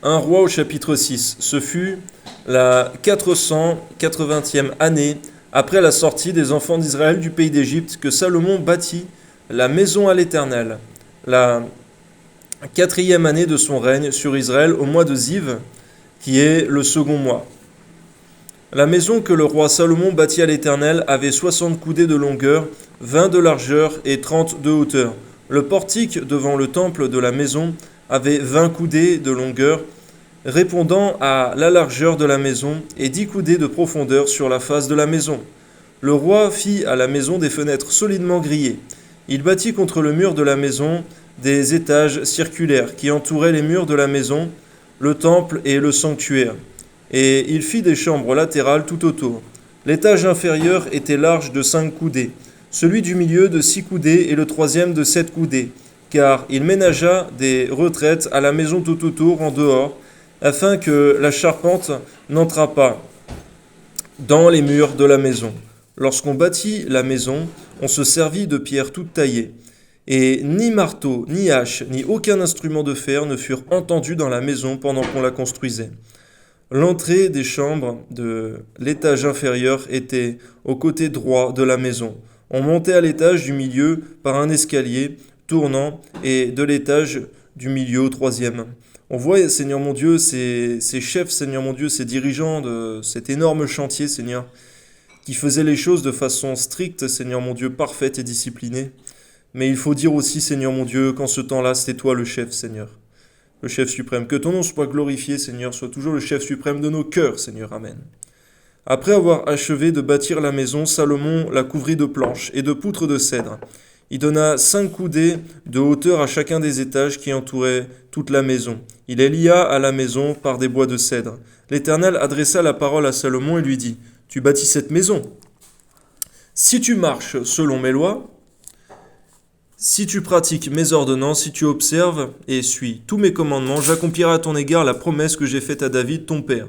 Un roi au chapitre 6. Ce fut la 480e année après la sortie des enfants d'Israël du pays d'Égypte que Salomon bâtit la maison à l'Éternel. La quatrième année de son règne sur Israël au mois de Ziv, qui est le second mois. La maison que le roi Salomon bâtit à l'Éternel avait 60 coudées de longueur, 20 de largeur et 30 de hauteur. Le portique devant le temple de la maison avait 20 coudées de longueur, répondant à la largeur de la maison, et 10 coudées de profondeur sur la face de la maison. Le roi fit à la maison des fenêtres solidement grillées. Il bâtit contre le mur de la maison des étages circulaires qui entouraient les murs de la maison, le temple et le sanctuaire. Et il fit des chambres latérales tout autour. L'étage inférieur était large de 5 coudées, celui du milieu de 6 coudées et le troisième de 7 coudées, car il ménagea des retraites à la maison tout autour en dehors, afin que la charpente n'entrât pas dans les murs de la maison. Lorsqu'on bâtit la maison, on se servit de pierres toutes taillées, et ni marteau, ni hache, ni aucun instrument de fer ne furent entendus dans la maison pendant qu'on la construisait. L'entrée des chambres de l'étage inférieur était au côté droit de la maison. On montait à l'étage du milieu par un escalier tournant et de l'étage du milieu au troisième. On voit, Seigneur mon Dieu, ces chefs, Seigneur mon Dieu, ces dirigeants de cet énorme chantier, Seigneur, qui faisaient les choses de façon stricte, Seigneur mon Dieu, parfaite et disciplinée. Mais il faut dire aussi, Seigneur mon Dieu, qu'en ce temps-là, c'était toi le chef, Seigneur. Le chef suprême. Que ton nom soit glorifié, Seigneur, soit toujours le chef suprême de nos cœurs, Seigneur. Amen. Après avoir achevé de bâtir la maison, Salomon la couvrit de planches et de poutres de cèdre. Il donna 5 coudées de hauteur à chacun des étages qui entouraient toute la maison. Il les lia à la maison par des bois de cèdre. L'Éternel adressa la parole à Salomon et lui dit : « Tu bâtis cette maison. Si tu marches selon mes lois, si tu pratiques mes ordonnances, si tu observes et suis tous mes commandements, j'accomplirai à ton égard la promesse que j'ai faite à David, ton père.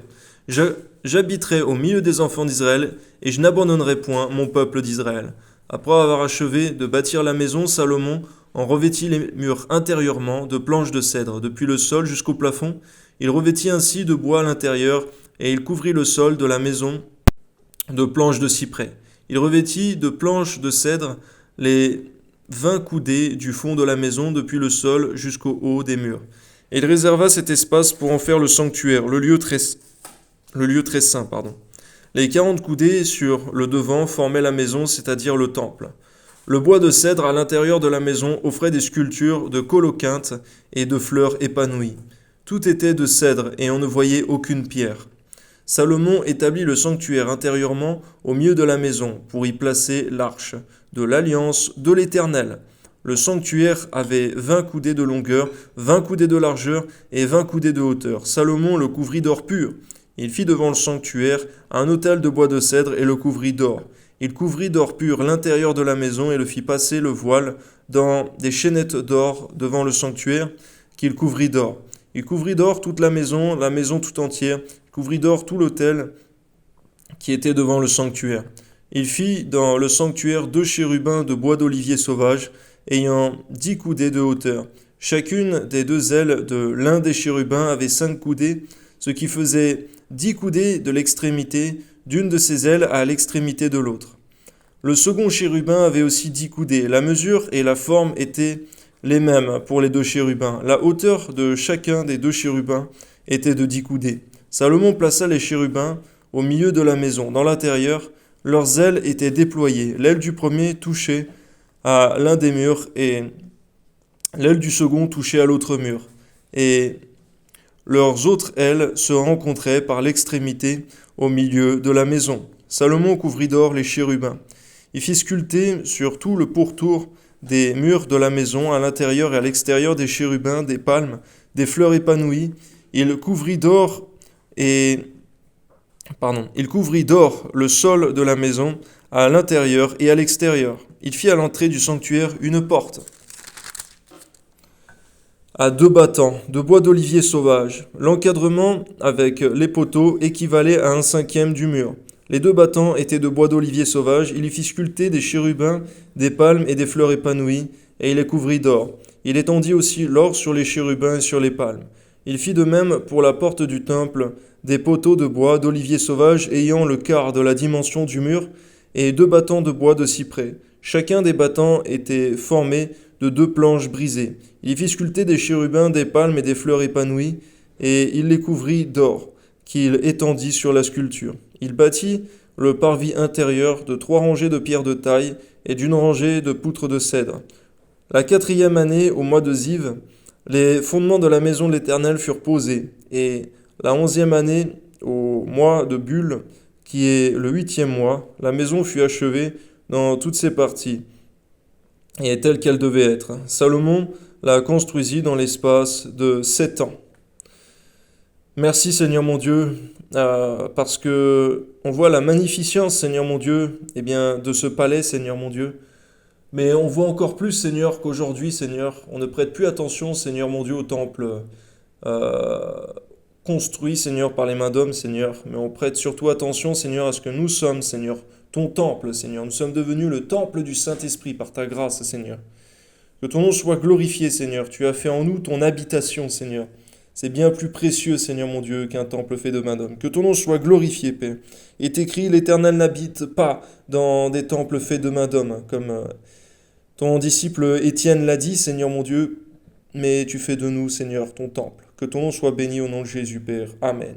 J'habiterai au milieu des enfants d'Israël, et je n'abandonnerai point mon peuple d'Israël. » Après avoir achevé de bâtir la maison, Salomon en revêtit les murs intérieurement de planches de cèdre, depuis le sol jusqu'au plafond. Il revêtit ainsi de bois à l'intérieur, et il couvrit le sol de la maison de planches de cyprès. Il revêtit de planches de cèdre les 20 coudées du fond de la maison depuis le sol jusqu'au haut des murs. Et il réserva cet espace pour en faire le sanctuaire, le lieu très saint. Les 40 coudées sur le devant formaient la maison, c'est-à-dire le temple. Le bois de cèdre à l'intérieur de la maison offrait des sculptures de coloquintes et de fleurs épanouies. Tout était de cèdre et on ne voyait aucune pierre. Salomon établit le sanctuaire intérieurement au milieu de la maison pour y placer l'arche de l'alliance de l'Éternel. Le sanctuaire avait 20 coudées de longueur, 20 coudées de largeur et 20 coudées de hauteur. Salomon le couvrit d'or pur. Il fit devant le sanctuaire un autel de bois de cèdre et le couvrit d'or. Il couvrit d'or pur l'intérieur de la maison et le fit passer le voile dans des chaînettes d'or devant le sanctuaire qu'il couvrit d'or. Il couvrit d'or toute la maison tout entière. Il couvrit d'or tout l'autel qui était devant le sanctuaire. Il fit dans le sanctuaire 2 chérubins de bois d'olivier sauvage, ayant 10 coudées de hauteur. Chacune des 2 ailes de l'un des chérubins avait 5 coudées, ce qui faisait 10 coudées de l'extrémité d'une de ses ailes à l'extrémité de l'autre. Le second chérubin avait aussi 10 coudées. La mesure et la forme étaient les mêmes pour les 2 chérubins. La hauteur de chacun des 2 chérubins était de 10 coudées. Salomon plaça les chérubins au milieu de la maison. Dans l'intérieur, leurs ailes étaient déployées. L'aile du premier touchait à l'un des murs et l'aile du second touchait à l'autre mur. Et leurs autres ailes se rencontraient par l'extrémité au milieu de la maison. Salomon couvrit d'or les chérubins. Il fit sculpter sur tout le pourtour des murs de la maison, à l'intérieur et à l'extérieur des chérubins, des palmes, des fleurs épanouies. Il couvrit d'or le sol de la maison à l'intérieur et à l'extérieur. Il fit à l'entrée du sanctuaire une porte à 2 battants de bois d'olivier sauvage. L'encadrement avec les poteaux équivalait à 1/5 du mur. Les 2 battants étaient de bois d'olivier sauvage. Il y fit sculpter des chérubins, des palmes et des fleurs épanouies, et il les couvrit d'or. Il étendit aussi l'or sur les chérubins et sur les palmes. Il fit de même pour la porte du temple, des poteaux de bois d'olivier sauvage ayant le quart de la dimension du mur, et 2 battants de bois de cyprès. Chacun des battants était formé de 2 planches brisées. Il y fit sculpter des chérubins, des palmes et des fleurs épanouies, et il les couvrit d'or, qu'il étendit sur la sculpture. Il bâtit le parvis intérieur de 3 rangées de pierres de taille et d'1 rangée de poutres de cèdre. La 4e année, au mois de Ziv, les fondements de la maison de l'Éternel furent posés, et la 11e année, au mois de Bul, qui est le 8e mois, la maison fut achevée dans toutes ses parties, et est telle qu'elle devait être. Salomon la construisit dans l'espace de 7 ans. Merci Seigneur mon Dieu, parce que on voit la magnificence Seigneur mon Dieu, eh bien, de ce palais Seigneur mon Dieu. Mais on voit encore plus Seigneur qu'aujourd'hui Seigneur, on ne prête plus attention Seigneur mon Dieu au temple euh, construit Seigneur par les mains d'hommes Seigneur, mais on prête surtout attention Seigneur à ce que nous sommes Seigneur, ton temple Seigneur. Nous sommes devenus le temple du Saint-Esprit par ta grâce Seigneur. Que ton nom soit glorifié Seigneur, tu as fait en nous ton habitation Seigneur. C'est bien plus précieux, Seigneur mon Dieu, qu'un temple fait de main d'homme. Que ton nom soit glorifié, Père. Il est écrit, l'Éternel n'habite pas dans des temples faits de main d'homme, comme ton disciple Étienne l'a dit, Seigneur mon Dieu, mais tu fais de nous, Seigneur, ton temple. Que ton nom soit béni au nom de Jésus, Père. Amen.